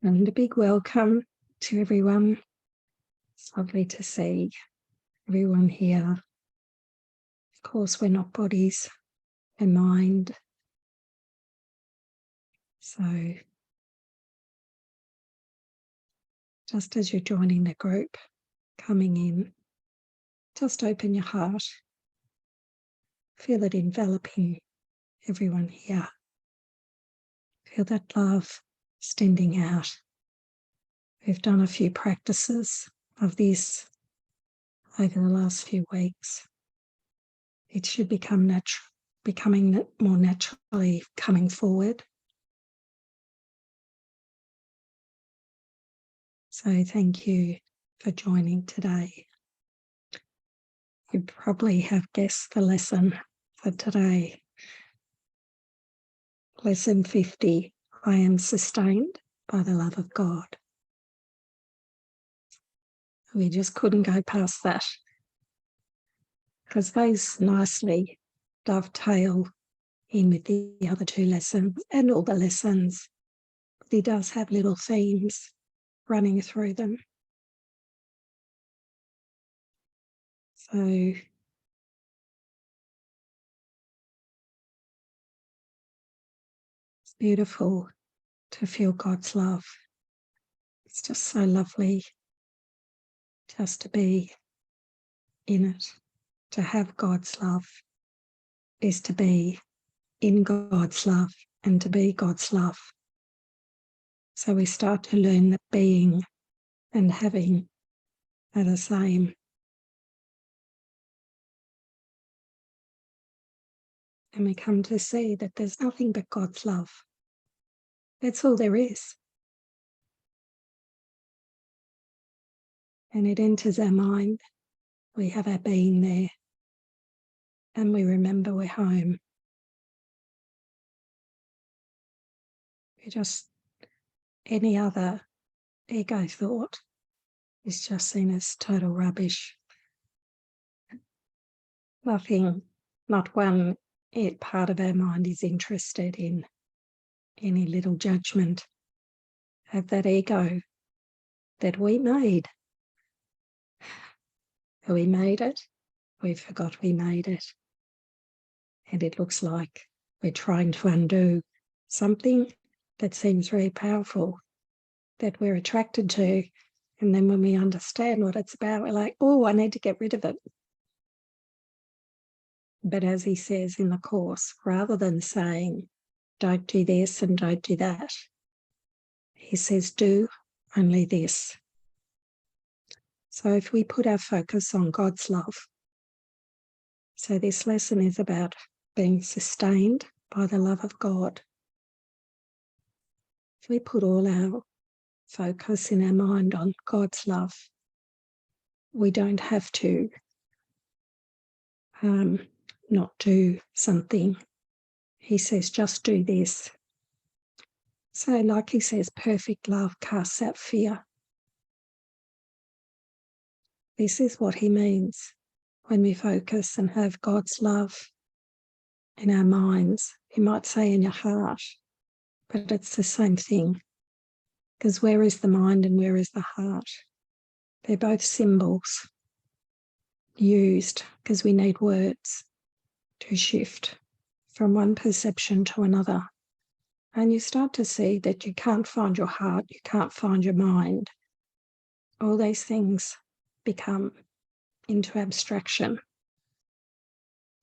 And a big welcome to everyone. It's lovely to see everyone here. Of course, we're not bodies, we're mind. So just as you're joining the group, coming in, just open your heart. Feel it enveloping everyone here. Feel that love extending out. We've done a few practices of this over the last few weeks. It should become becoming more naturally coming forward. So thank you for joining today. You probably have guessed the lesson for today. Lesson 50, I am sustained by the love of God. We just couldn't go past that because those nicely dovetail in with the other two lessons and all the lessons. He does have little themes running through them. So it's beautiful to feel God's love. It's just so lovely just to be in it. To have God's love is to be in God's love and to be God's love. So we start to learn that being and having are the same. And we come to see that there's nothing but God's love. That's all there is. And it enters our mind. We have our being there. And we remember we're home. Any other ego thought is just seen as total rubbish. Nothing, not one part of our mind is interested in any little judgment of that ego that we made. We made it, we forgot we made it. And it looks like we're trying to undo something that seems very powerful, that we're attracted to. And then when we understand what it's about, we're like, oh, I need to get rid of it. But as he says in the Course, rather than saying, don't do this and don't do that, he says, do only this. So if we put our focus on God's love, so this lesson is about being sustained by the love of God. If we put all our focus in our mind on God's love, we don't have to not do something. He says, just do this. So like he says, perfect love casts out fear. This is what he means when we focus and have God's love in our minds. He might say in your heart, but it's the same thing. Because where is the mind and where is the heart? They're both symbols used because we need words to shift from one perception to another. And you start to see that you can't find your heart, you can't find your mind. All these things become into abstraction.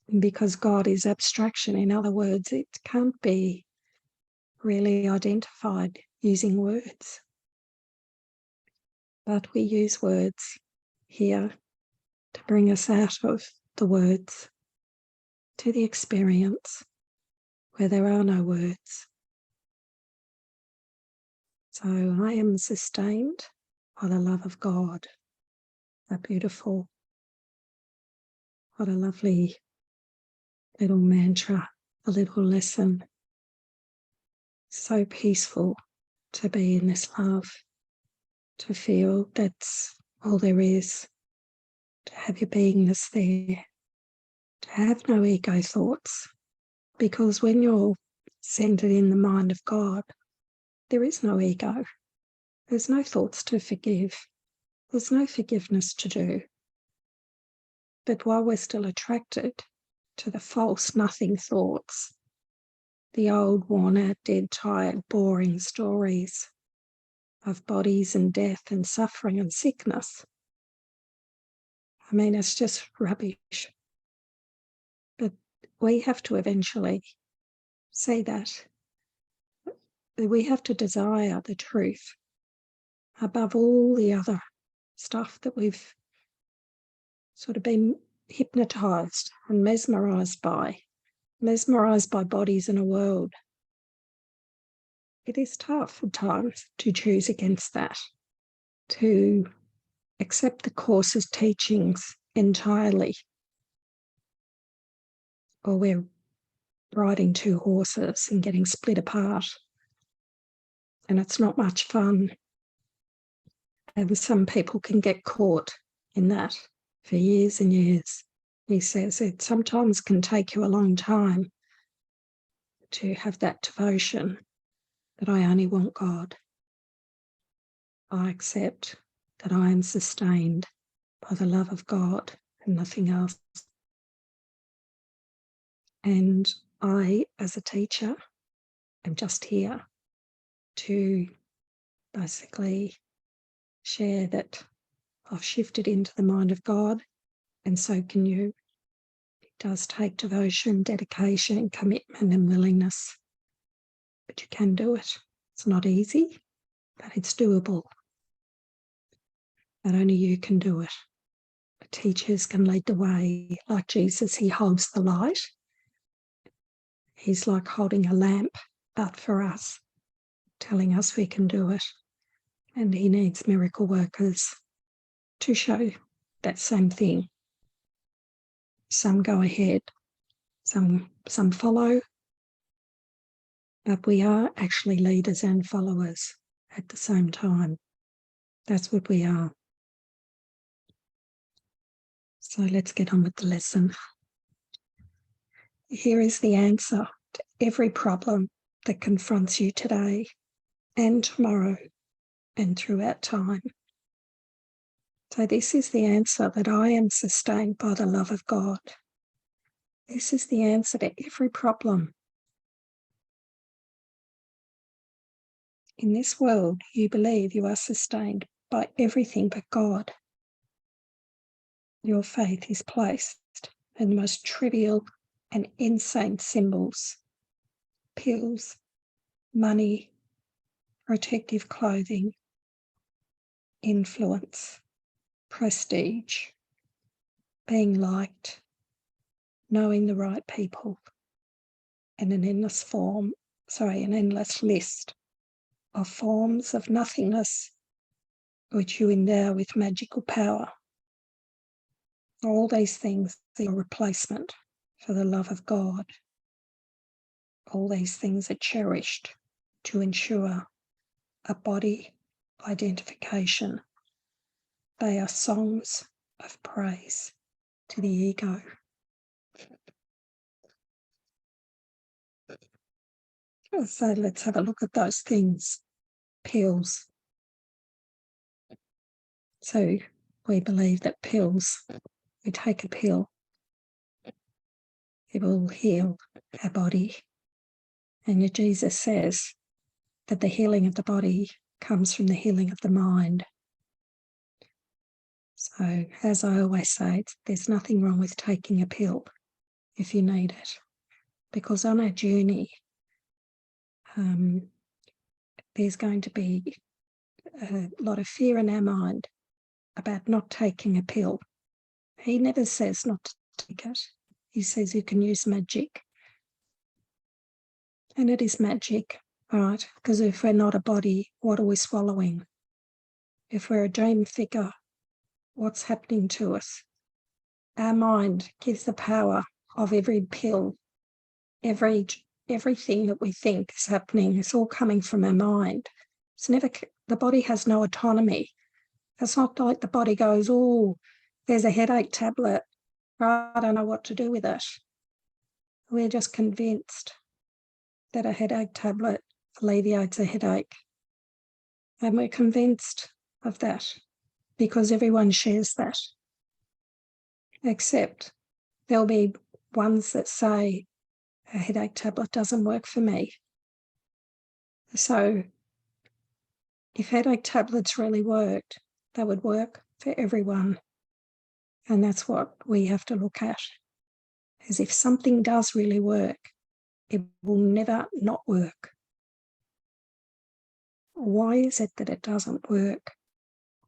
And because God is abstraction, in other words, it can't be really identified using words. But we use words here to bring us out of the words to the experience where there are no words. So I am sustained by the love of God. A beautiful, what a lovely little mantra, a little lesson. So peaceful to be in this love, to feel that's all there is, to have your beingness there, to have no ego thoughts. Because when you're centered in the mind of God, there is no ego. There's no thoughts to forgive. There's no forgiveness to do. But while we're still attracted to the false nothing thoughts, the old, worn-out, dead, tired, boring stories of bodies and death and suffering and sickness, I mean, it's just rubbish. But we have to eventually see that. We have to desire the truth above all the other stuff that we've sort of been hypnotized and mesmerized by bodies in a world. It is tough at times to choose against that, to accept the Course's teachings entirely, or we're riding two horses and getting split apart, and it's not much fun. And some people can get caught in that for years and years. He says it sometimes can take you a long time to have that devotion that I only want God. I accept that I am sustained by the love of God and nothing else. And I, as a teacher, am just here to basically share that I've shifted into the mind of God, and so can you. It does take devotion, dedication, commitment, and willingness, but you can do it. It's not easy, but it's doable. But only you can do it. The teachers can lead the way. Like Jesus, he holds the light. He's like holding a lamp out for us, telling us we can do it. And he needs miracle workers to show that same thing. Some go ahead, some follow, but we are actually leaders and followers at the same time. That's what we are. So let's get on with the lesson. Here is the answer to every problem that confronts you today and tomorrow and throughout time. So this is the answer, that I am sustained by the love of God. This is the answer to every problem. In this world, you believe you are sustained by everything but God. Your faith is placed in the most trivial and insane symbols: pills, money, protective clothing, influence, prestige, being liked, knowing the right people, and an endless list of forms of nothingness which you endow with magical power. All these things are a replacement for the love of God. All these things are cherished to ensure a body identification. They are songs of praise to the ego. So let's have a look at those things. Pills. So we believe that pills, we take a pill, it will heal our body. And yet Jesus says that the healing of the body comes from the healing of the mind. So, as I always say, there's nothing wrong with taking a pill if you need it, because on our journey, there's going to be a lot of fear in our mind about not taking a pill. He never says not to take it. He says you can use magic. And it is magic, right? Because if we're not a body, what are we swallowing? If we're a dream figure, what's happening to us? Our mind gives the power of every pill, everything that we think is happening. It's all coming from our mind. It's never, the body has no autonomy. It's not like the body goes, oh, there's a headache tablet. I don't know what to do with it. We're just convinced that a headache tablet alleviates a headache. And we're convinced of that because everyone shares that. Except there'll be ones that say a headache tablet doesn't work for me. So if headache tablets really worked, they would work for everyone. And that's what we have to look at, is if something does really work, it will never not work. Why is it that it doesn't work?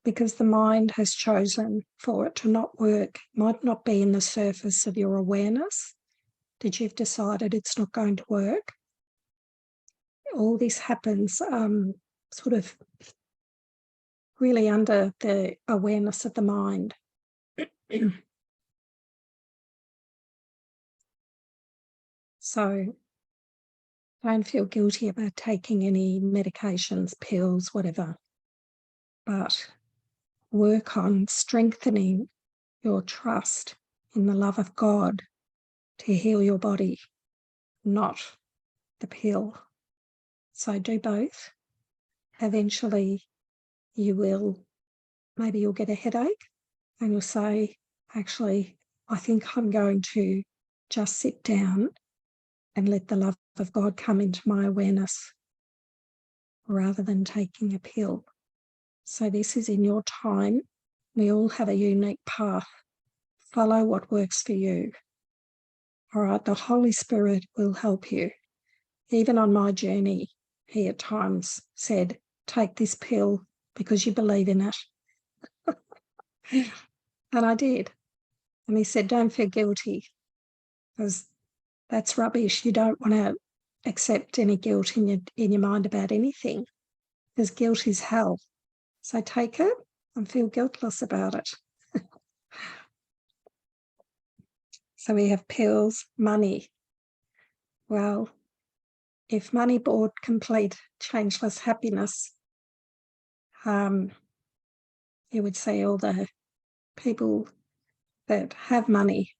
Because the mind has chosen for it to not work. It might not be in the surface of your awareness that you've decided it's not going to work. All this happens sort of really under the awareness of the mind. So don't feel guilty about taking any medications, pills, whatever, but work on strengthening your trust in the love of God to heal your body, not the pill. So do both. Eventually maybe you'll get a headache and you'll say, actually, I think I'm going to just sit down and let the love of God come into my awareness rather than taking a pill. So this is in your time. We all have a unique path. Follow what works for you. All right, the Holy Spirit will help you. Even on my journey, he at times said, take this pill because you believe in it. And I did. And he said, don't feel guilty because that's rubbish. You don't want to accept any guilt in your mind about anything because guilt is hell. So take it and feel guiltless about it. So we have pills, money. Well, if money brought complete changeless happiness, you would see all the people that have money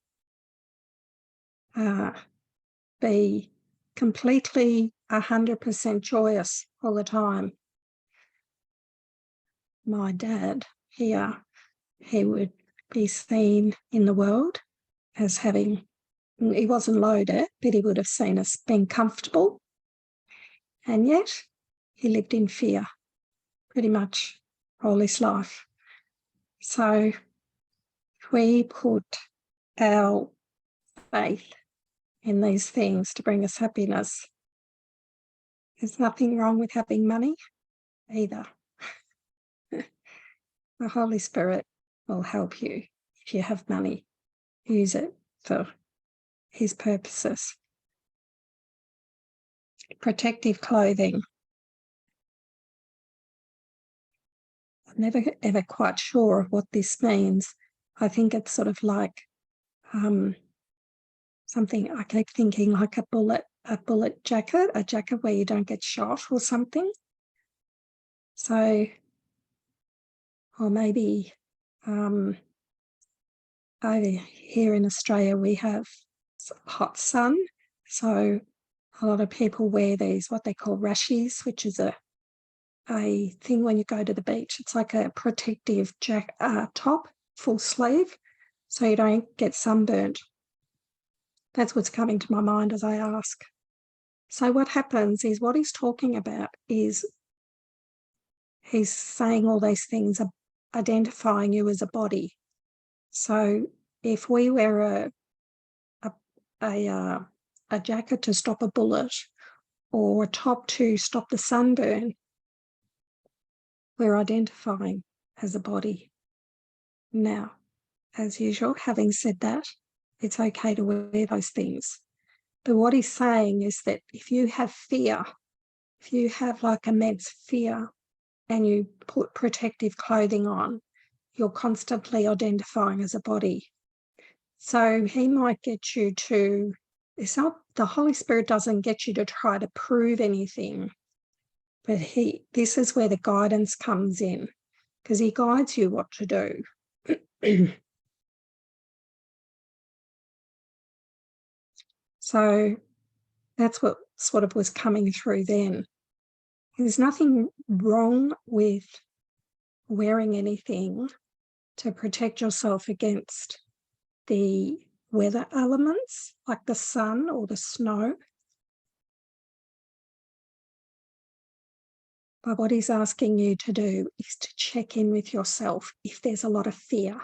be completely 100% joyous all the time. My dad here, he would be seen in the world as having, he wasn't loaded, but he would have seen us being comfortable. And yet he lived in fear pretty much all his life. So if we put our faith in these things to bring us happiness, there's nothing wrong with having money either. The Holy Spirit will help you if you have money. Use it for his purposes. Protective clothing. I'm never ever quite sure of what this means. I think it's sort of like something, I keep thinking like a bullet jacket, a jacket where you don't get shot or something. So, or maybe over here in Australia we have hot sun, so a lot of people wear these what they call rashies, which is a thing when you go to the beach. It's like a protective top, full sleeve, so you don't get sunburnt. That's what's coming to my mind as I ask. So what happens is what he's talking about is he's saying all these things, identifying you as a body. So if we wear a jacket to stop a bullet or a top to stop the sunburn, we're identifying as a body. Now, as usual, having said that, it's okay to wear those things. But what he's saying is that if you have fear, if you have like immense fear and you put protective clothing on, you're constantly identifying as a body. So he might get you to, the Holy Spirit doesn't get you to try to prove anything, but this is where the guidance comes in, because he guides you what to do. So that's what sort of was coming through then. There's nothing wrong with wearing anything to protect yourself against the weather elements like the sun or the snow. But what he's asking you to do is to check in with yourself if there's a lot of fear.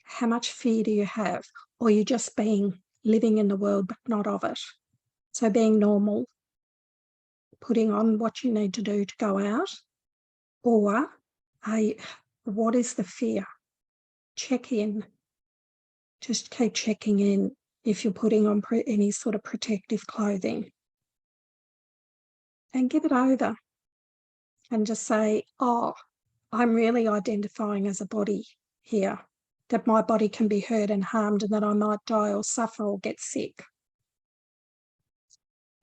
How much fear do you have? Or are you just living in the world but not of it? So being normal, putting on what you need to do to go out, or what is the fear? Check in. Just keep checking in if you're putting on any sort of protective clothing. And give it over and just say, oh, I'm really identifying as a body here, that my body can be hurt and harmed and that I might die or suffer or get sick.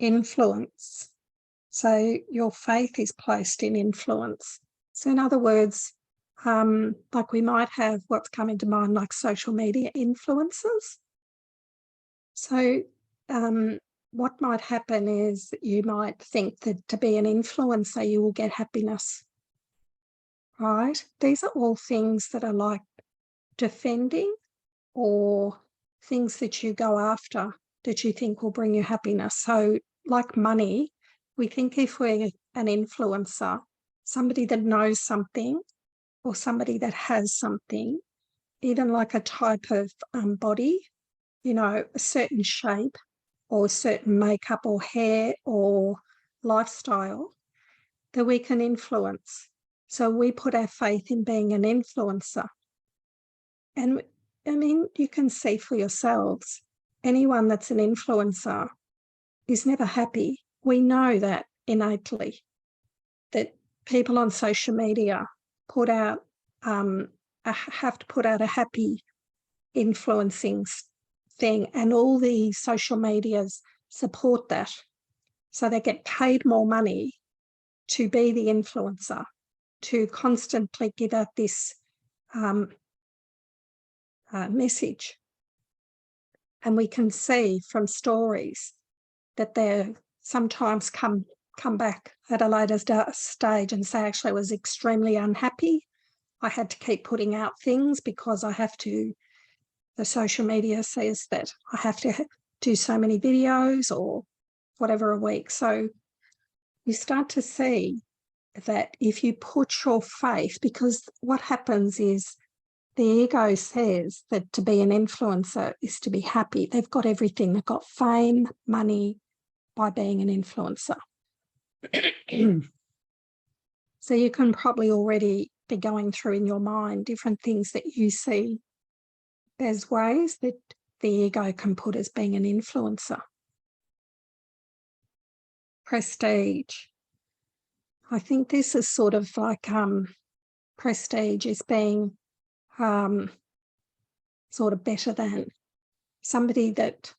Influence. So your faith is placed in influence. So in other words, like we might have what's come into mind like social media influencers. So what might happen is you might think that to be an influencer, you will get happiness, right? These are all things that are like defending or things that you go after that you think will bring you happiness. So like money, we think if we're an influencer, somebody that knows something or somebody that has something, even like a type of body, you know, a certain shape or certain makeup or hair or lifestyle, that we can influence. So we put our faith in being an influencer. And I mean, you can see for yourselves, anyone that's an influencer is never happy. We know that innately, that people on social media put out, have to put out a happy influencing thing, and all the social medias support that. So they get paid more money to be the influencer, to constantly give out this message. And we can see from stories that they sometimes come back at a later stage and say, actually, I was extremely unhappy. I had to keep putting out things because I have to, the social media says that I have to do so many videos or whatever a week. So you start to see that if you put your faith, because what happens is the ego says that to be an influencer is to be happy. They've got everything. They've got fame, money by being an influencer. So you can probably already be going through in your mind different things that you see as ways that the ego can put as being an influencer. Prestige. I think this is sort of like prestige is being sort of better than somebody that,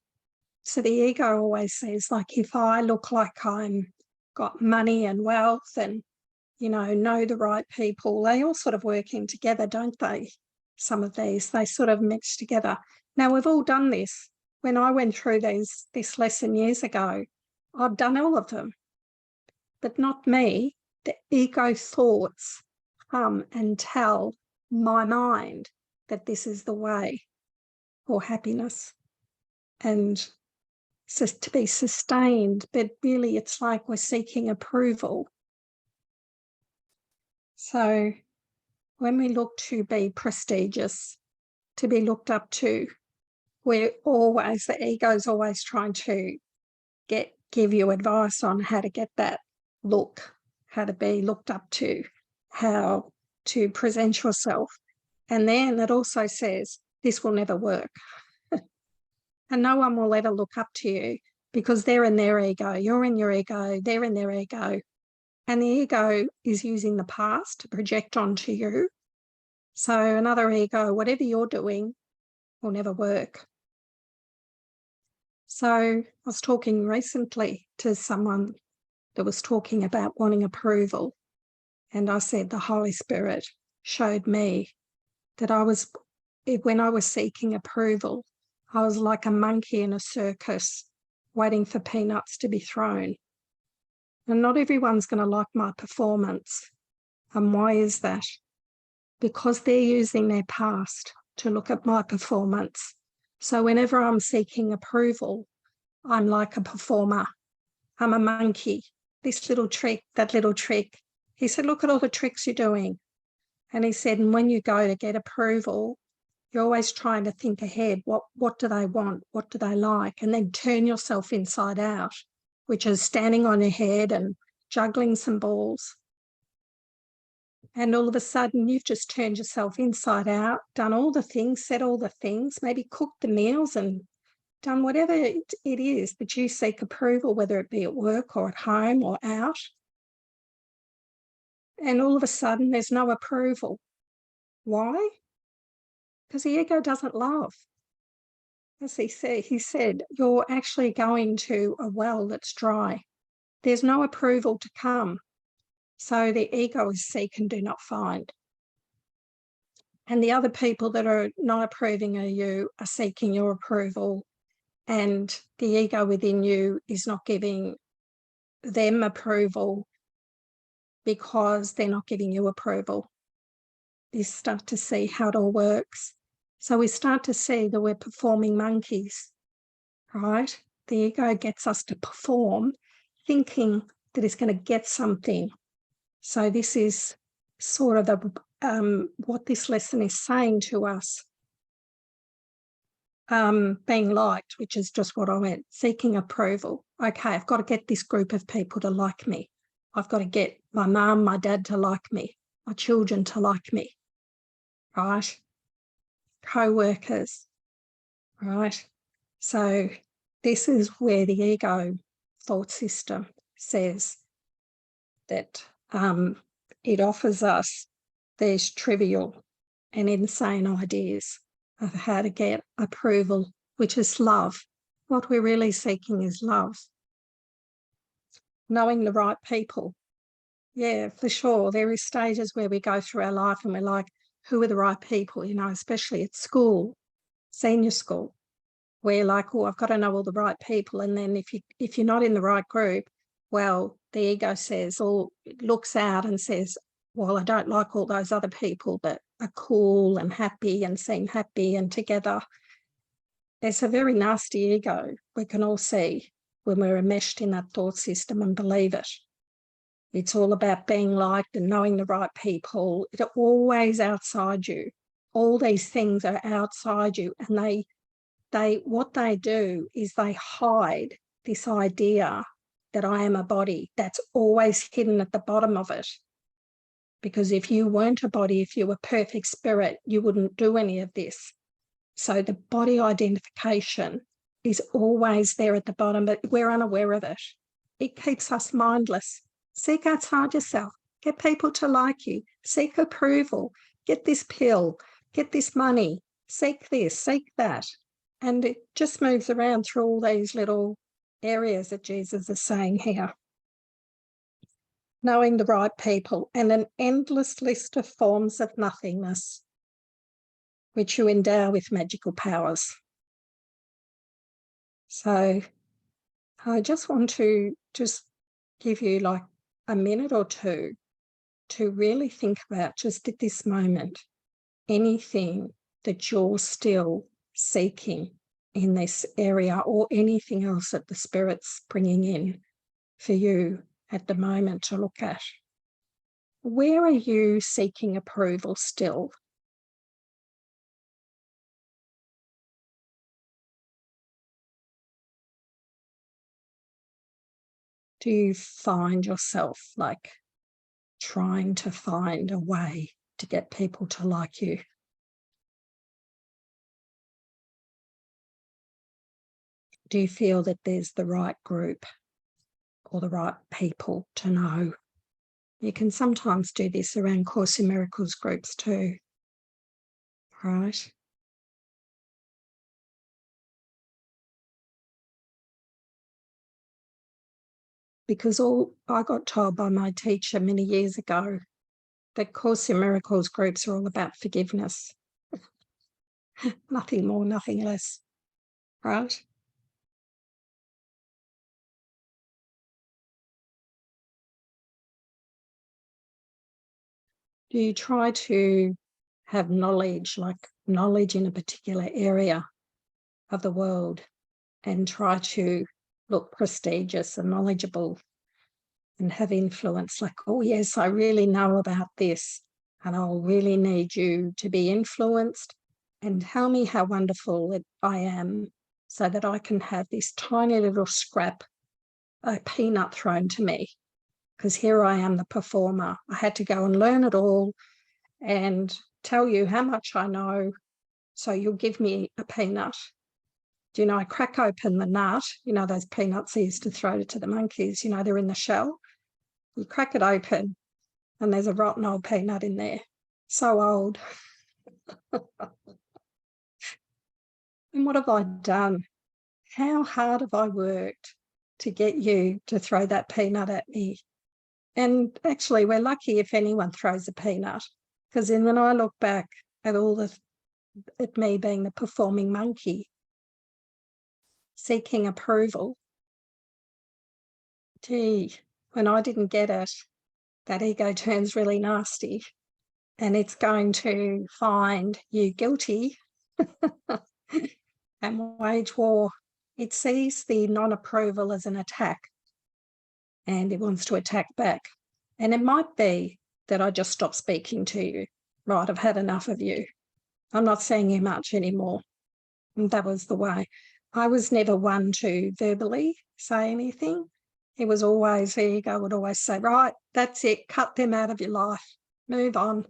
so the ego always says, like, if I look like I'm got money and wealth and, you know the right people, they all sort of working together, don't they? Some of these, they sort of mix together. Now, we've all done this. When I went through this lesson years ago, I've done all of them, but not me. The ego thoughts come and tell my mind that this is the way for happiness and to be sustained, but really it's like we're seeking approval. So when we look to be prestigious, to be looked up to, we're always, the ego's always trying to give you advice on how to get that look, how to be looked up to, how to present yourself. And then it also says, this will never work. And no one will ever look up to you because they're in their ego, you're in your ego, they're in their ego. And the ego is using the past to project onto you. So another ego, whatever you're doing, will never work. So I was talking recently to someone that was talking about wanting approval. And I said the Holy Spirit showed me that when I was seeking approval, I was like a monkey in a circus waiting for peanuts to be thrown. And not everyone's going to like my performance. And why is that? Because they're using their past to look at my performance. So whenever I'm seeking approval, I'm like a performer. I'm a monkey. This little trick, that little trick. He said, look at all the tricks you're doing. And he said, and when you go to get approval, you're always trying to think ahead. What do they want? What do they like? And then turn yourself inside out, which is standing on your head and juggling some balls. And all of a sudden, you've just turned yourself inside out, done all the things, said all the things, maybe cooked the meals and done whatever it is that you seek approval, whether it be at work or at home or out. And all of a sudden, there's no approval. Why? Because the ego doesn't love. As he said, you're actually going to a well that's dry. There's no approval to come. So the ego is seek and do not find. And the other people that are not approving of you are seeking your approval, and the ego within you is not giving them approval because they're not giving you approval. You start to see how it all works. So we start to see that we're performing monkeys, right? The ego gets us to perform, thinking that it's going to get something. So this is sort of what this lesson is saying to us. Being liked, which is just what I went, seeking approval. Okay, I've got to get this group of people to like me. I've got to get my mum, my dad to like me, my children to like me, right? Co-workers, right? So this is where the ego thought system says that it offers us these trivial and insane ideas of how to get approval, which is love. What we're really seeking is love. Knowing the right people. Yeah, for sure. There is stages where we go through our life and we're like, who are the right people, you know, especially at school, senior school, where you're like, oh, I've got to know all the right people. And then if you're not in the right group, well, the ego says, or looks out and says, well, I don't like all those other people that are cool and happy and seem happy and together. There's a very nasty ego we can all see when we're enmeshed in that thought system and believe it. It's all about being liked and knowing the right people. It's always outside you. All these things are outside you, and what they do is they hide this idea that I am a body. That's always hidden at the bottom of it. Because if you weren't a body, if you were perfect spirit, you wouldn't do any of this. So the body identification is always there at the bottom, but we're unaware of it. It keeps us mindless. Seek outside yourself. Get people to like you. Seek approval. Get this pill. Get this money. Seek this. Seek that. And it just moves around through all these little areas that Jesus is saying here. Knowing the right people and an endless list of forms of nothingness, which you endow with magical powers. So I just want to just give you like a minute or two to really think about, just at this moment, anything that you're still seeking in this area, or anything else that the Spirit's bringing in for you at the moment to look at. Where are you seeking approval still? Do you find yourself like trying to find a way to get people to like you? Do you feel that there's the right group or the right people to know? You can sometimes do this around Course in Miracles groups too, right? Because all I got told by my teacher many years ago that Course in Miracles groups are all about forgiveness. Nothing more, nothing less, right? Do you try to have knowledge, like knowledge in a particular area of the world, and try to look prestigious and knowledgeable and have influence, like, oh yes, I really know about this and I'll really need you to be influenced and tell me how wonderful I am so that I can have this tiny little scrap, a peanut thrown to me, because here I am, the performer. I had to go and learn it all and tell you how much I know, so you'll give me a peanut. Do you know, I crack open the nut, you know, those peanuts I used to throw to the monkeys, you know, they're in the shell. You crack it open and there's a rotten old peanut in there. So old. And what have I done? How hard have I worked to get you to throw that peanut at me? And actually, we're lucky if anyone throws a peanut, because then when I look back at at me being the performing monkey, seeking approval, gee, when I didn't get it, that ego turns really nasty and it's going to find you guilty and wage war. It sees the non-approval as an attack and it wants to attack back. And it might be that I just stop speaking to you. Right, I've had enough of you. I'm not seeing you much anymore. And that was the way. I was never one to verbally say anything. It was always, the ego would always say, right, that's it, cut them out of your life, move on.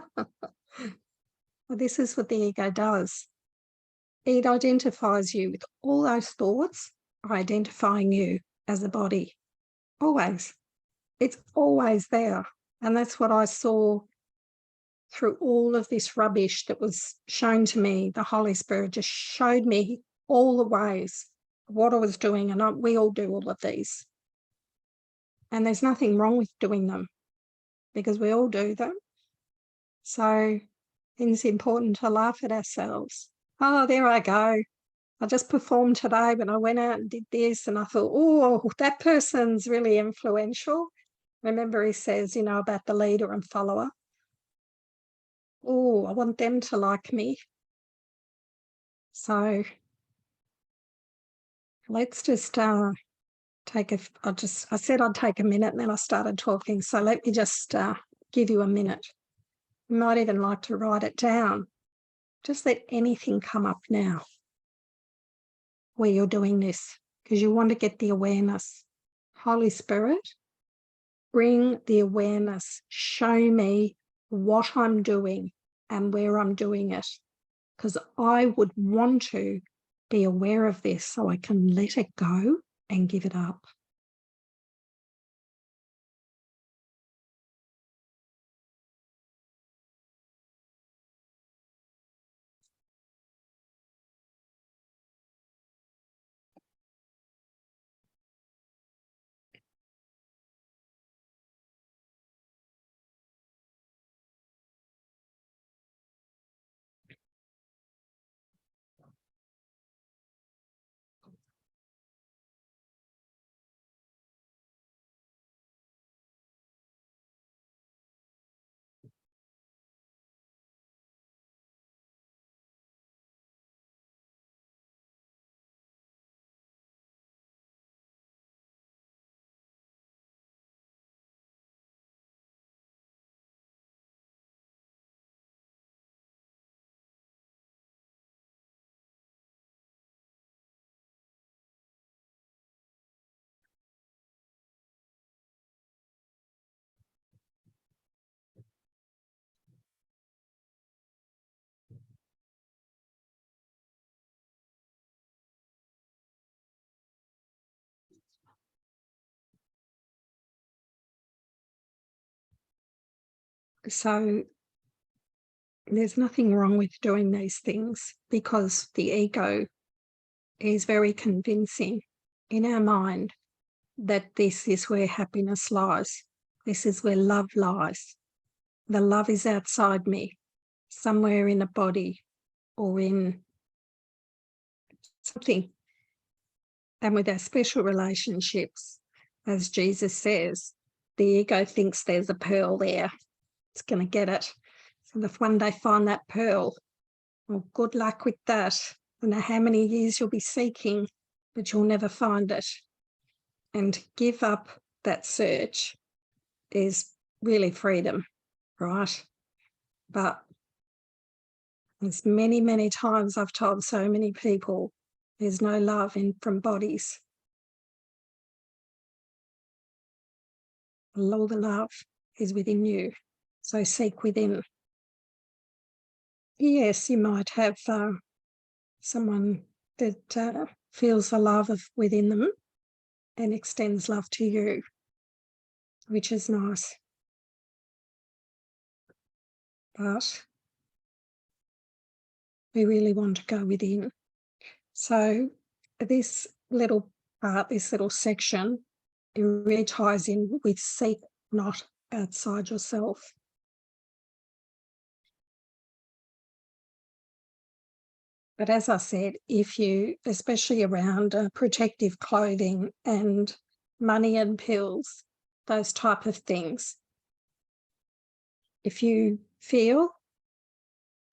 Well, this is what the ego does. It identifies you with all those thoughts, identifying you as a body. Always. It's always there. And that's what I saw through all of this rubbish that was shown to me. The Holy Spirit just showed me all the ways of what I was doing. And we all do all of these. And there's nothing wrong with doing them because we all do them. So it's important to laugh at ourselves. Oh, there I go. I just performed today when I went out and did this, and I thought, oh, that person's really influential. Remember, he says, you know, about the leader and follower. Oh, I want them to like me. So let's just take I said I'd take a minute and then I started talking. So let me just give you a minute. You might even like to write it down. Just let anything come up now where you're doing this, because you want to get the awareness. Holy Spirit, bring the awareness. Show me what I'm doing and where I'm doing it, because I would want to be aware of this so I can let it go and give it up. So there's nothing wrong with doing these things, because the ego is very convincing in our mind that this is where happiness lies. This is where love lies. The love is outside me, somewhere in a body or in something. And with our special relationships, as Jesus says, the ego thinks there's a pearl there. it's going to get it. So if one day find that pearl, well, good luck with that. I don't know how many years you'll be seeking, but you'll never find it. And to give up that search is really freedom, right? But there's many, many times I've told so many people there's no love from bodies. All the love is within you. So seek within. Yes, you might have someone that feels the love within them and extends love to you, which is nice. But we really want to go within. So this little part, this little section, it really ties in with seek not outside yourself. But as I said, if you, especially around protective clothing and money and pills, those type of things, if you feel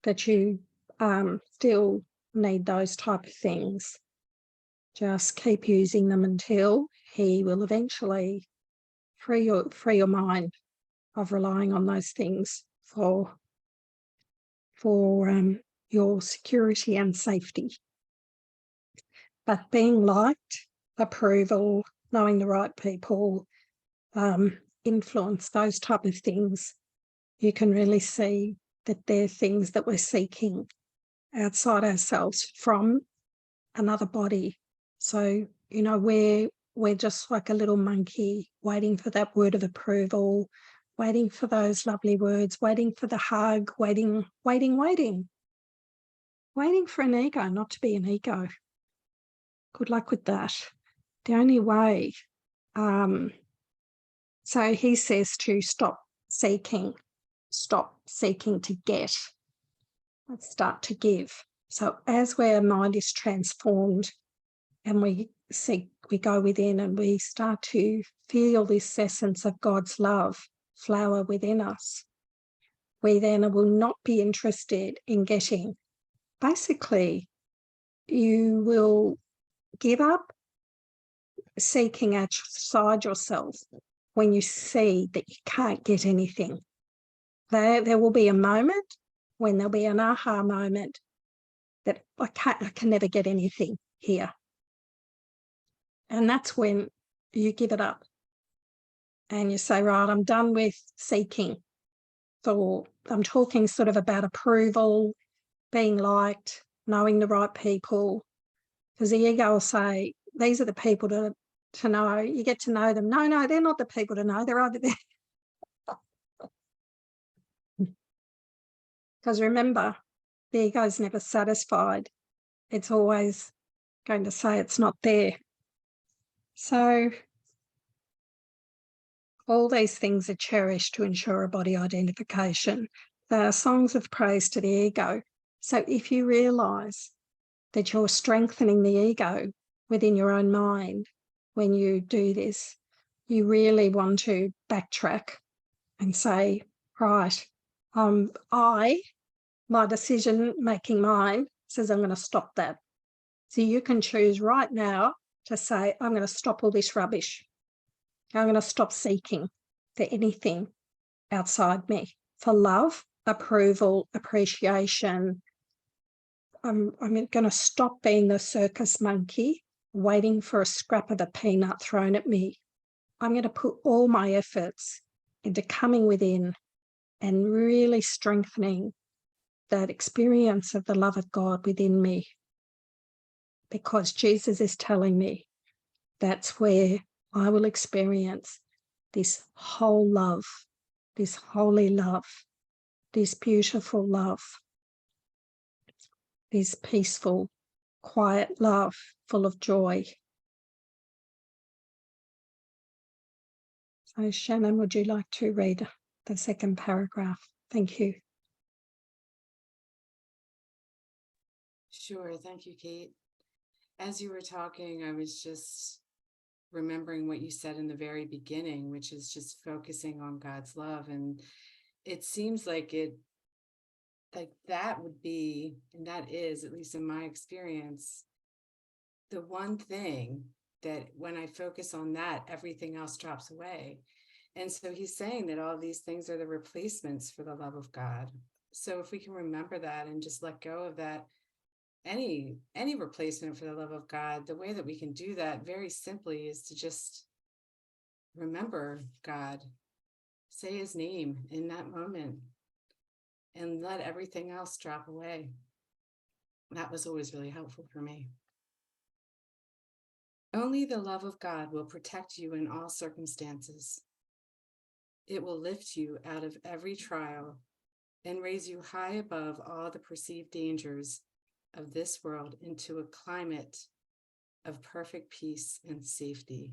that you still need those type of things, just keep using them until he will eventually free your mind of relying on those things for your security and safety. But being liked, approval, knowing the right people, influence, those type of things, you can really see that they're things that we're seeking outside ourselves from another body. So, you know, we're just like a little monkey waiting for that word of approval, waiting for those lovely words, waiting for the hug, waiting for an ego not to be an ego. Good luck with that. The only way, so he says to stop seeking to get. Let's start to give. So as our mind is transformed and we go within and we start to feel this essence of God's love flower within us, we then will not be interested in getting. Basically, you will give up seeking outside yourself when you see that you can't get anything. There will be a moment when there'll be an aha moment that I can never get anything here. And that's when you give it up and you say, right, I'm done with seeking. So I'm talking sort of about approval, being liked, knowing the right people, because the ego will say, these are the people to know. You get to know them. No, they're not the people to know. They're over there. Because remember, the ego is never satisfied. It's always going to say it's not there. So all these things are cherished to ensure a body identification. They are songs of praise to the ego. So if you realise that you're strengthening the ego within your own mind when you do this, you really want to backtrack and say, right, my decision-making mind says I'm going to stop that. So you can choose right now to say, I'm going to stop all this rubbish. I'm going to stop seeking for anything outside me, for love, approval, appreciation. I'm going to stop being the circus monkey waiting for a scrap of a peanut thrown at me. I'm going to put all my efforts into coming within and really strengthening that experience of the love of God within me, because Jesus is telling me that's where I will experience this whole love, this holy love, this beautiful love, this peaceful, quiet love full of joy. So Shannon, would you like to read the second paragraph? Thank you. Sure. Thank you, Cate. As you were talking, I was just remembering what you said in the very beginning, which is just focusing on God's love. And it seems like that would be, and that is, at least in my experience, the one thing that when I focus on that, everything else drops away. And so he's saying that all these things are the replacements for the love of God. So if we can remember that and just let go of that, any replacement for the love of God, the way that we can do that very simply is to just remember God, say his name in that moment, and let everything else drop away. That was always really helpful for me. Only the love of God will protect you in all circumstances. It will lift you out of every trial and raise you high above all the perceived dangers of this world into a climate of perfect peace and safety.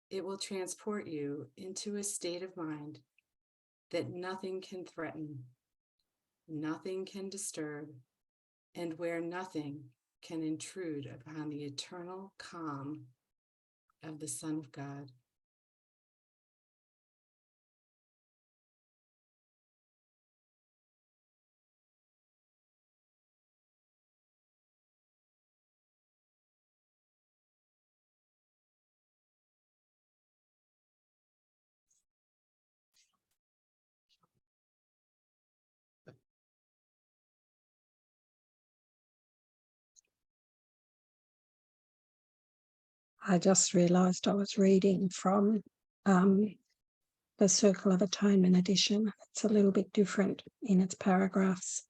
It will transport you into a state of mind that nothing can threaten, nothing can disturb, and where nothing can intrude upon the eternal calm of the Son of God. I just realised I was reading from the Circle of Atonement edition. It's a little bit different in its paragraphs.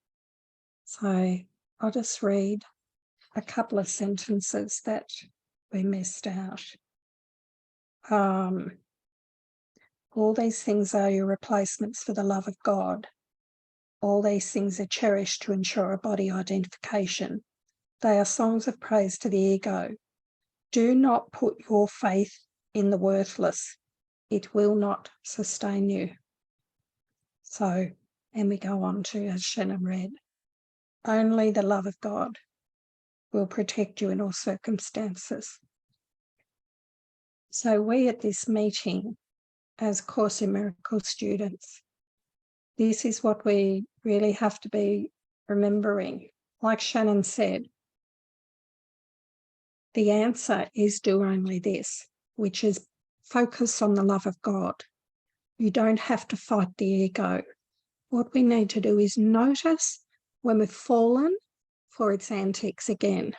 So I'll just read a couple of sentences that we missed out. All these things are your replacements for the love of God. All these things are cherished to ensure a body identification. They are songs of praise to the ego. Do not put your faith in the worthless. It will not sustain you. So, and we go on to, as Shannon read, only the love of God will protect you in all circumstances. So we at this meeting, as Course in Miracles students, this is what we really have to be remembering. Like Shannon said, the answer is do only this, which is focus on the love of God. You don't have to fight the ego. What we need to do is notice when we've fallen for its antics again,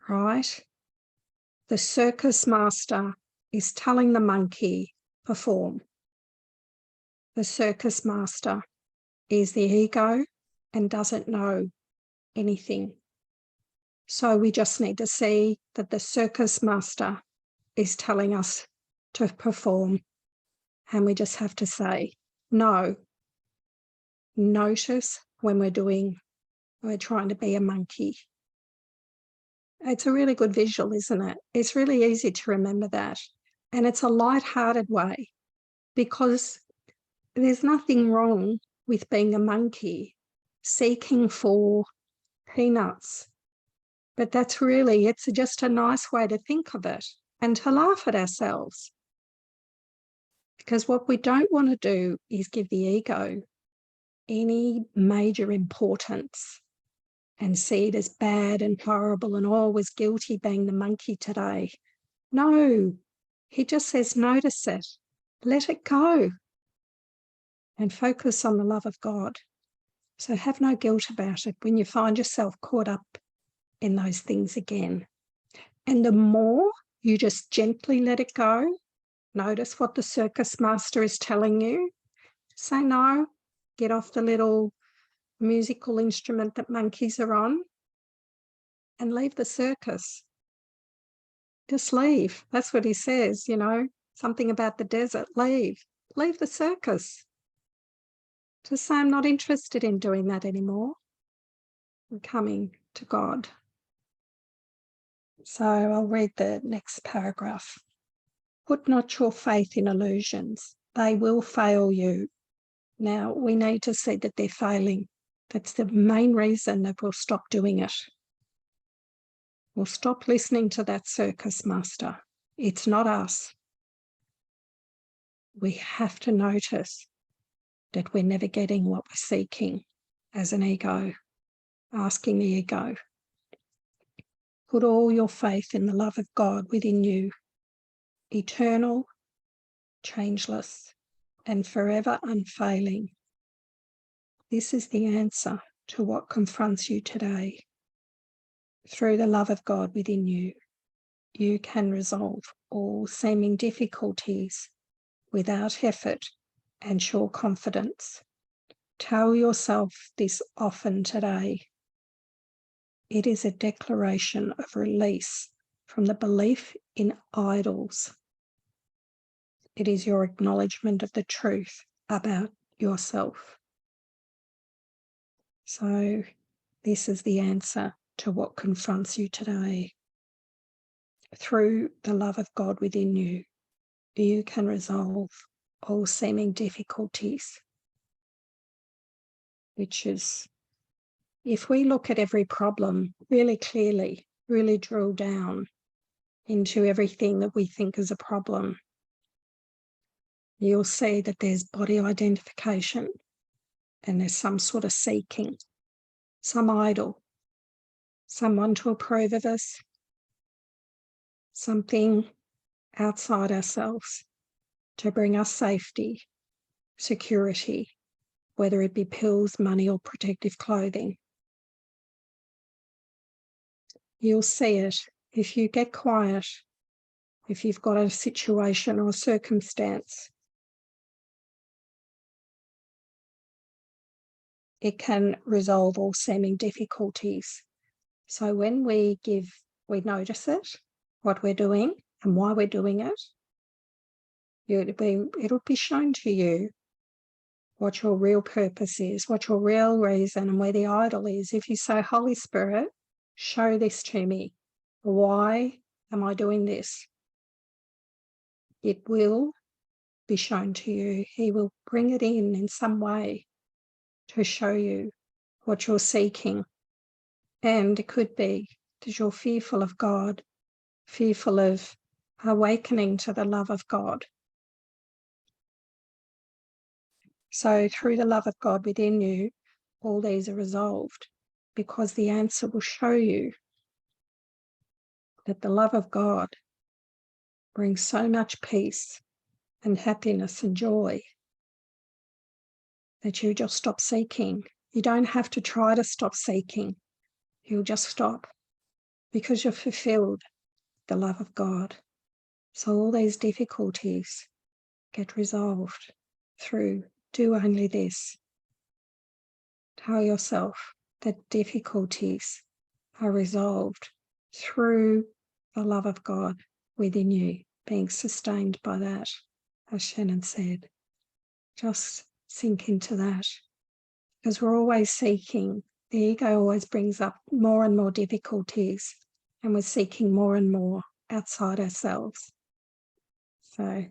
right? The circus master is telling the monkey, perform. The circus master is the ego and doesn't know anything. So we just need to see that the circus master is telling us to perform, and we just have to say, no. Notice when we're trying to be a monkey. It's a really good visual, isn't it? It's really easy to remember that. And it's a light-hearted way, because there's nothing wrong with being a monkey seeking for peanuts. But that's really, it's just a nice way to think of it and to laugh at ourselves. Because what we don't want to do is give the ego any major importance and see it as bad and horrible and always guilty being the monkey today. No, he just says notice it, let it go, and focus on the love of God. So have no guilt about it when you find yourself caught up in those things again. And the more you just gently let it go, notice what the circus master is telling you. Say no, get off the little musical instrument that monkeys are on and leave the circus. Just leave. That's what he says, you know, something about the desert. Leave the circus. Just say, I'm not interested in doing that anymore. I'm coming to God. So I'll read the next paragraph. Put not your faith in illusions. They will fail you. Now, we need to see that they're failing. That's the main reason that we'll stop doing it. We'll stop listening to that circus master. It's not us. We have to notice that we're never getting what we're seeking as an ego, asking the ego. Put all your faith in the love of God within you, eternal, changeless, and forever unfailing. This is the answer to what confronts you today. Through the love of God within you, you can resolve all seeming difficulties without effort and sure confidence. Tell yourself this often today. It is a declaration of release from the belief in idols. It is your acknowledgement of the truth about yourself. So this is the answer to what confronts you today. Through the love of God within you, you can resolve all seeming difficulties, which is, if we look at every problem really clearly, really drill down into everything that we think is a problem, you'll see that there's body identification and there's some sort of seeking, some idol, someone to approve of us, something outside ourselves to bring us safety, security, whether it be pills, money, or protective clothing. You'll see it if you get quiet, if you've got a situation or circumstance. It can resolve all seeming difficulties. So when we notice it, what we're doing and why we're doing it, it'll be shown to you what your real purpose is, what your real reason and where the idol is. If you say, Holy Spirit, show this to me. Why am I doing this? It will be shown to you. He will bring it in some way to show you what you're seeking. And it could be that you're fearful of God, fearful of awakening to the love of God. So through the love of God within you, all these are resolved, because the answer will show you that the love of God brings so much peace and happiness and joy that you just stop seeking. You don't have to try to stop seeking. You'll just stop because you're fulfilled the love of God. So all these difficulties get resolved through do only this. Tell yourself that difficulties are resolved through the love of God within you, being sustained by that, as Shannon said. Just sink into that, because we're always seeking. The ego always brings up more and more difficulties, and we're seeking more and more outside ourselves. So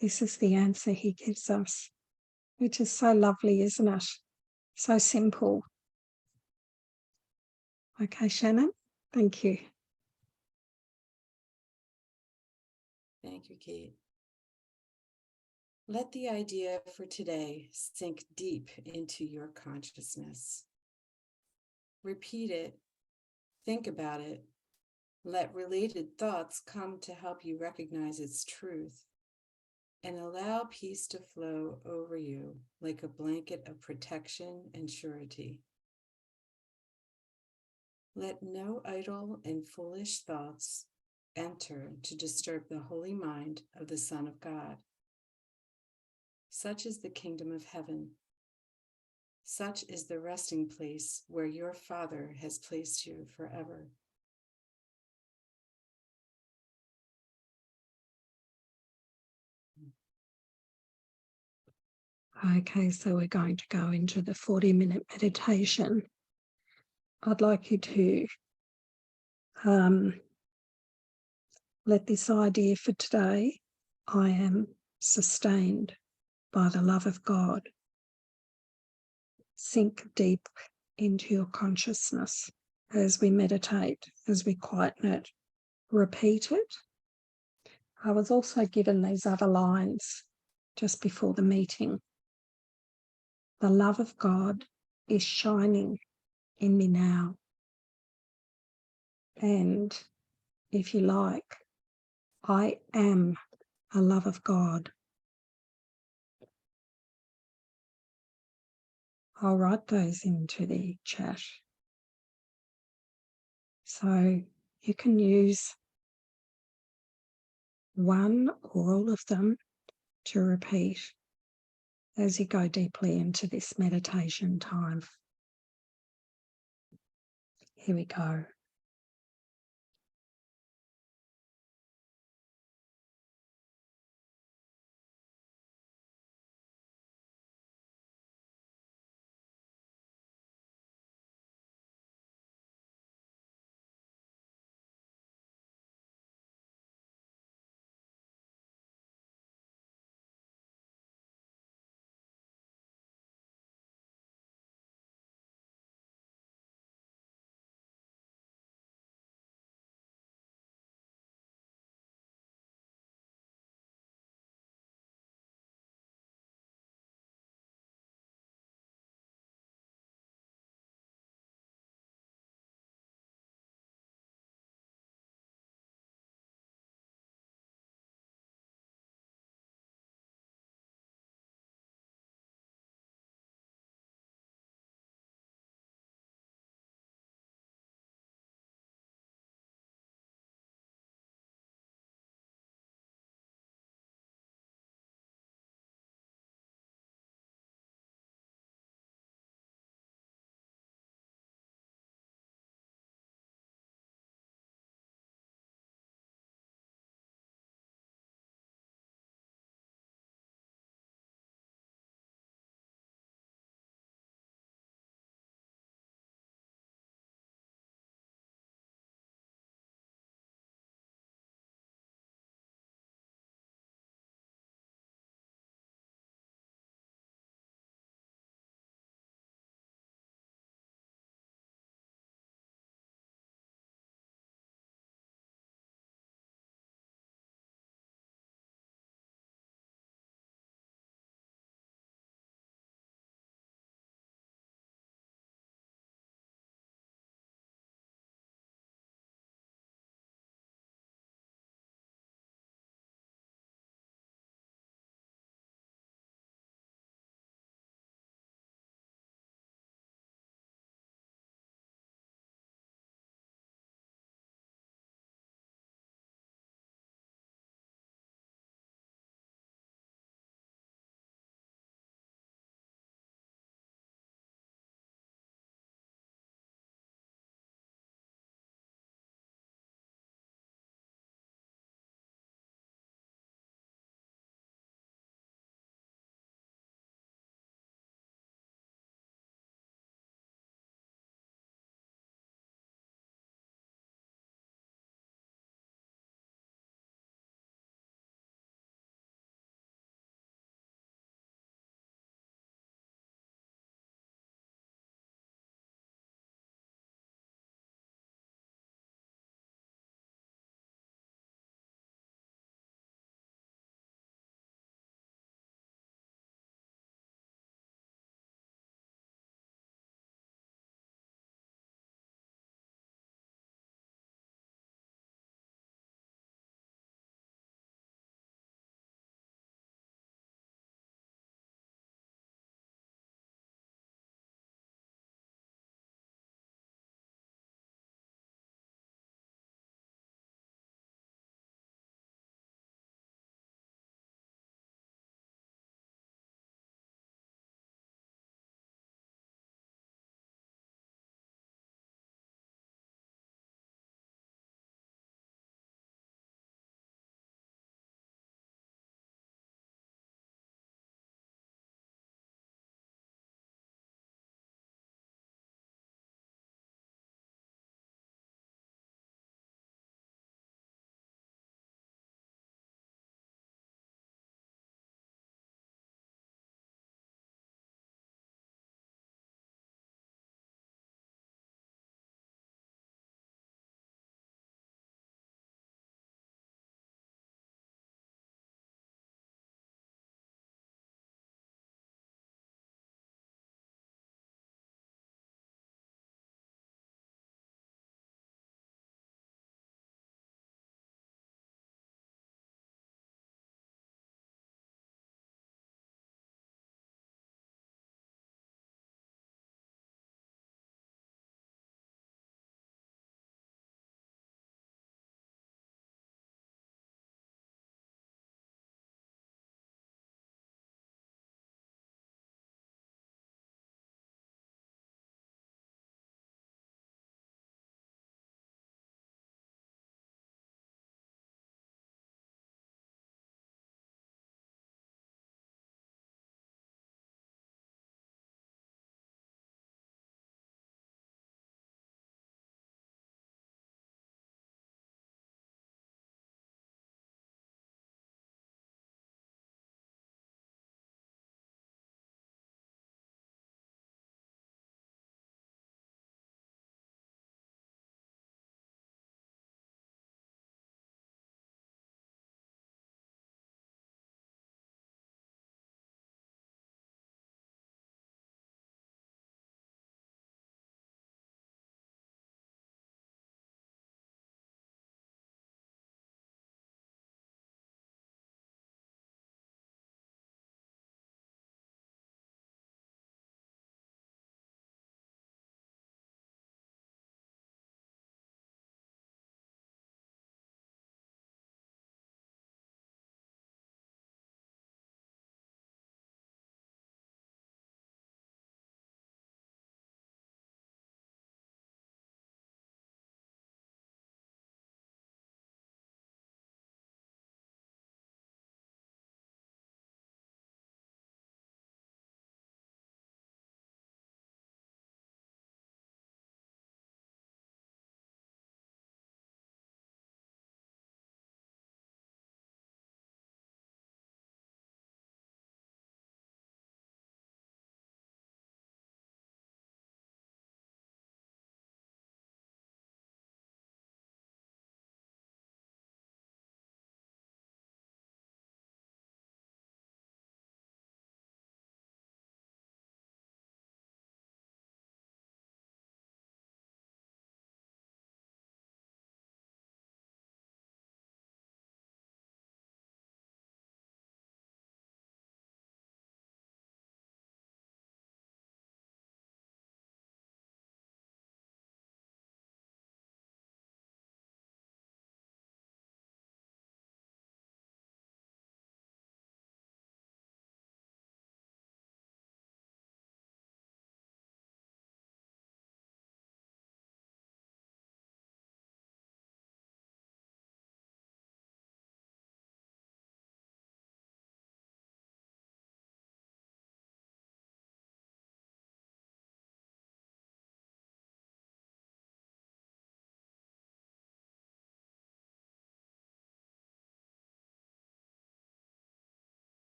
this is the answer he gives us, which is so lovely, isn't it? So simple. Okay, Shannon, thank you. Thank you, Cate. Let the idea for today sink deep into your consciousness. Repeat it, think about it, let related thoughts come to help you recognize its truth, and allow peace to flow over you like a blanket of protection and surety. Let no idle and foolish thoughts enter to disturb the holy mind of the Son of God. Such is the kingdom of heaven. Such is the resting place where your Father has placed you forever. Okay, so we're going to go into the 40-minute meditation. I'd like you to let this idea for today, I am sustained by the love of God, sink deep into your consciousness as we meditate, as we quieten it. Repeat it. I was also given these other lines just before the meeting. The love of God is shining in me now. And if you like, I am a love of God. I'll write those into the chat. So you can use one or all of them to repeat as you go deeply into this meditation time. Here we go.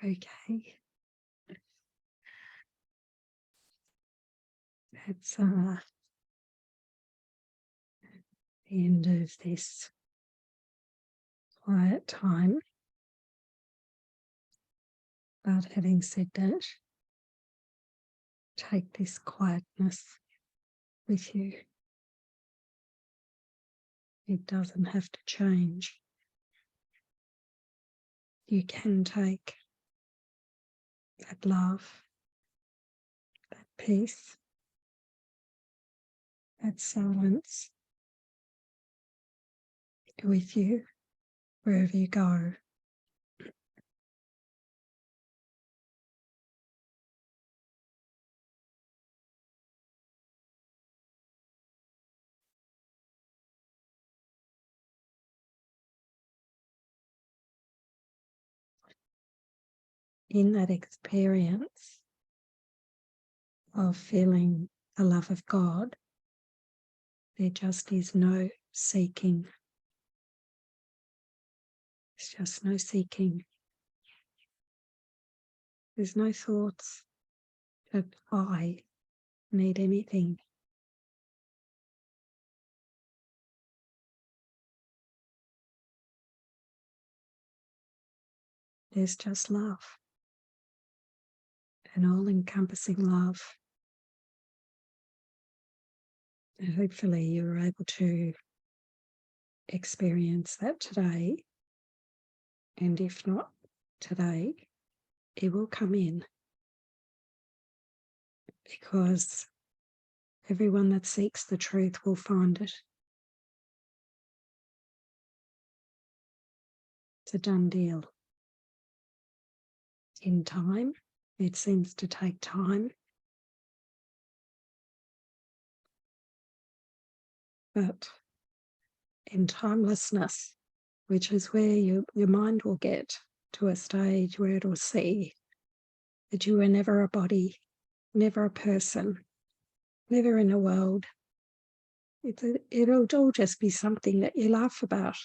Okay. That's the end of this quiet time. But having said that, take this quietness with you. It doesn't have to change. You can take that love, that peace, that silence with you wherever you go. In that experience of feeling the love of God, there just is no seeking. There's just no seeking. There's no thoughts that I need anything. There's just love, an all-encompassing love. And hopefully you're able to experience that today. And if not today, it will come in, because everyone that seeks the truth will find it. It's a done deal. In time, it seems to take time, but in timelessness, which is where your mind will get to a stage where it will see that you were never a body, never a person, never in a world. It'll all just be something that you laugh about.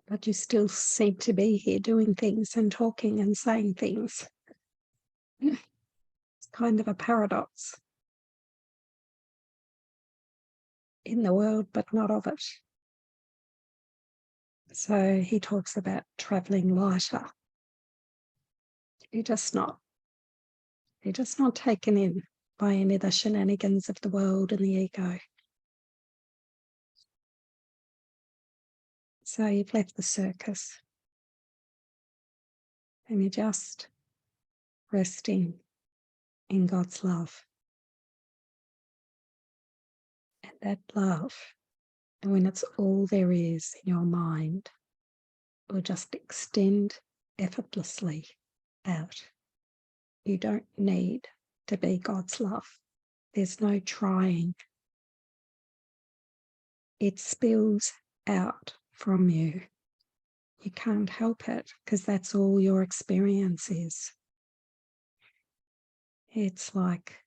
But you still seem to be here doing things and talking and saying things. It's kind of a paradox in the world, but not of it. So he talks about travelling lighter. You're just not taken in by any of the shenanigans of the world and the ego. So you've left the circus and you're just resting in God's love. And that love, and when it's all there is in your mind, will just extend effortlessly out. You don't need to be God's love. There's no trying. It spills out from you. You can't help it because that's all your experience is. It's like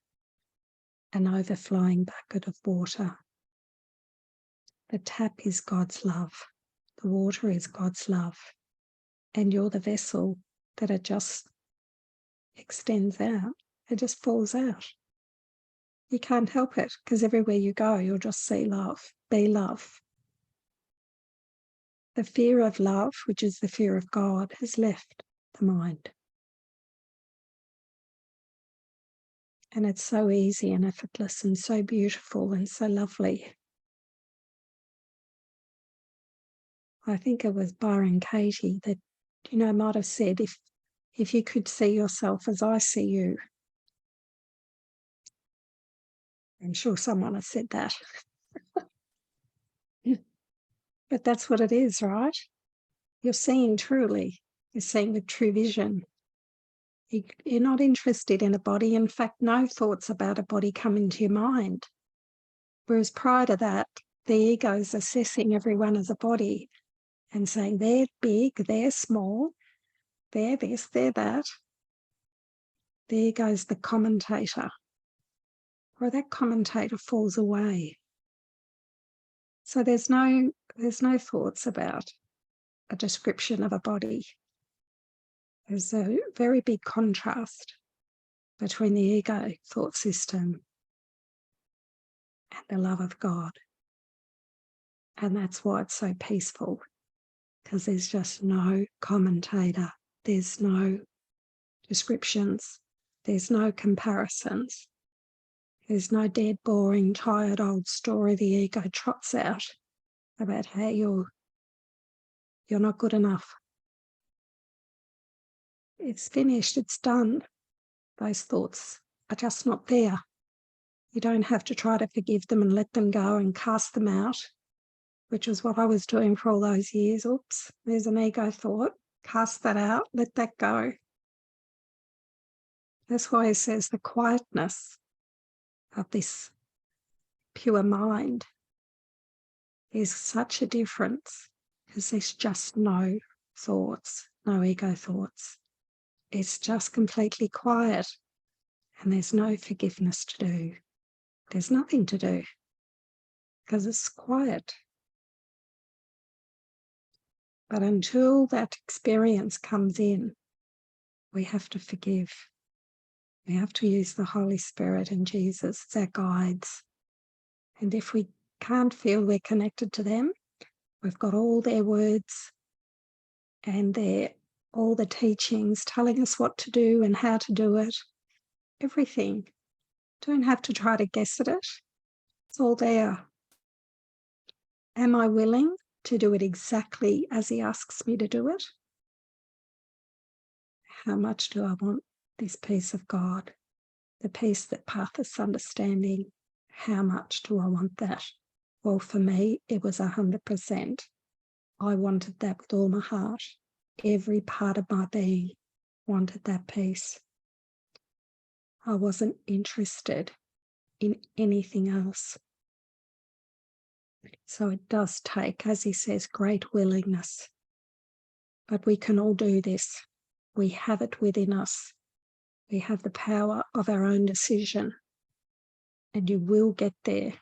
an overflowing bucket of water. The tap is God's love. The water is God's love. And you're the vessel that it just extends out. It just falls out. You can't help it because everywhere you go, you'll just see love, be love. The fear of love, which is the fear of God, has left the mind. And it's so easy and effortless and so beautiful and so lovely. I think it was Byron Katie that, might have said, if you could see yourself as I see you. I'm sure someone has said that. But that's what it is, right? You're seeing truly. You're seeing with true vision. You're not interested in a body. In fact, no thoughts about a body come into your mind. Whereas prior to that, the ego is assessing everyone as a body and saying they're big, they're small, they're this, they're that. There goes the commentator. Or that commentator falls away. So there's no thoughts about a description of a body. There's a very big contrast between the ego thought system and the love of God. And that's why it's so peaceful, because there's just no commentator, there's no descriptions, there's no comparisons, there's no dead, boring, tired old story the ego trots out about how you're not good enough. It's finished, it's done. Those thoughts are just not there. You don't have to try to forgive them and let them go and cast them out, which is what I was doing for all those years. Oops, there's an ego thought. Cast that out, let that go. That's why it says the quietness of this pure mind is such a difference, because there's just no thoughts, no ego thoughts. It's just completely quiet, and there's no forgiveness to do. There's nothing to do because it's quiet. But until that experience comes in, we have to forgive. We have to use the Holy Spirit and Jesus as our guides. And if we can't feel we're connected to them, we've got all their words and all the teachings telling us what to do and how to do it. Everything. Don't have to try to guess at it. It's all there. Am I willing to do it exactly as he asks me to do it? How much do I want this peace of God, the peace that passeth understanding? How much do I want that? Well, for me, it was 100%. I wanted that with all my heart. Every part of my being wanted that peace. I wasn't interested in anything else. So it does take, as he says, great willingness. But we can all do this. We have it within us. We have the power of our own decision. And you will get there.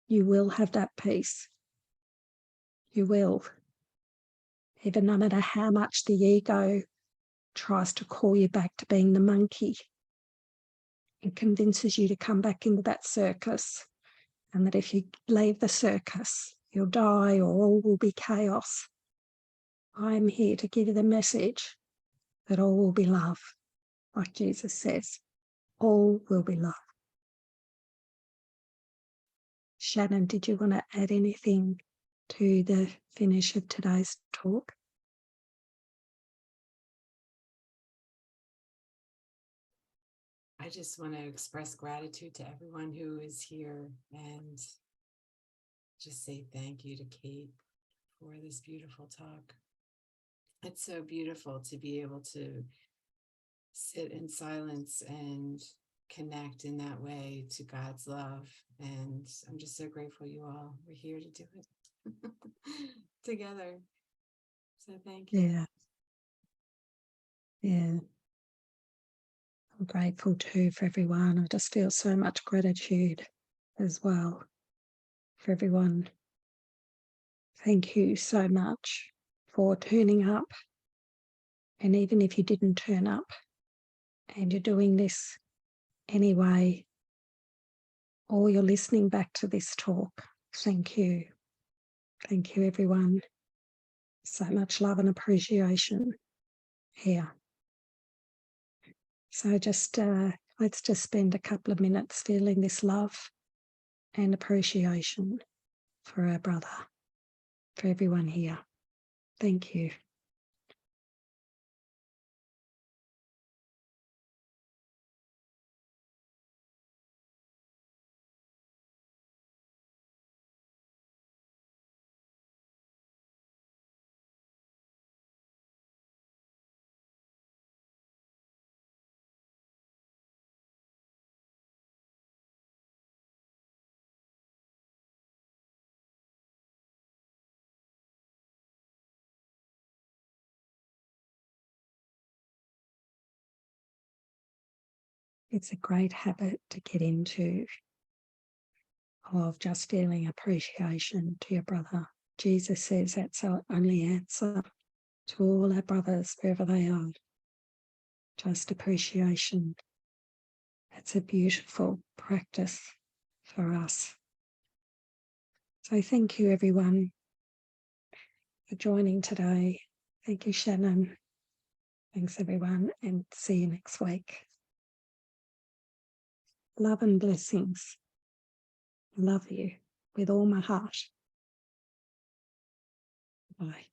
You will have that peace. You will. Even no matter how much the ego tries to call you back to being the monkey, it convinces you to come back into that circus, and that if you leave the circus, you'll die or all will be chaos. I'm here to give you the message that all will be love, like Jesus says. All will be love. Shannon, did you want to add anything to the finish of today's talk? I just want to express gratitude to everyone who is here and just say thank you to Cate for this beautiful talk. It's so beautiful to be able to sit in silence and connect in that way to God's love. And I'm just so grateful you all were here to do it together. So thank you. Yeah. Yeah. I'm grateful too for everyone. I just feel so much gratitude as well for everyone. Thank you so much for turning up. And even if you didn't turn up and you're doing this anyway, or you're listening back to this talk, thank you. Thank you, everyone. So much love and appreciation here. So let's just spend a couple of minutes feeling this love and appreciation for our brother, for everyone here. Thank you. It's a great habit to get into, of just feeling appreciation to your brother. Jesus says that's our only answer to all our brothers, wherever they are. just appreciation. It's a beautiful practice for us. So thank you, everyone, for joining today. Thank you, Shannon. Thanks, everyone, and see you next week. Love and blessings. Love you with all my heart. Bye.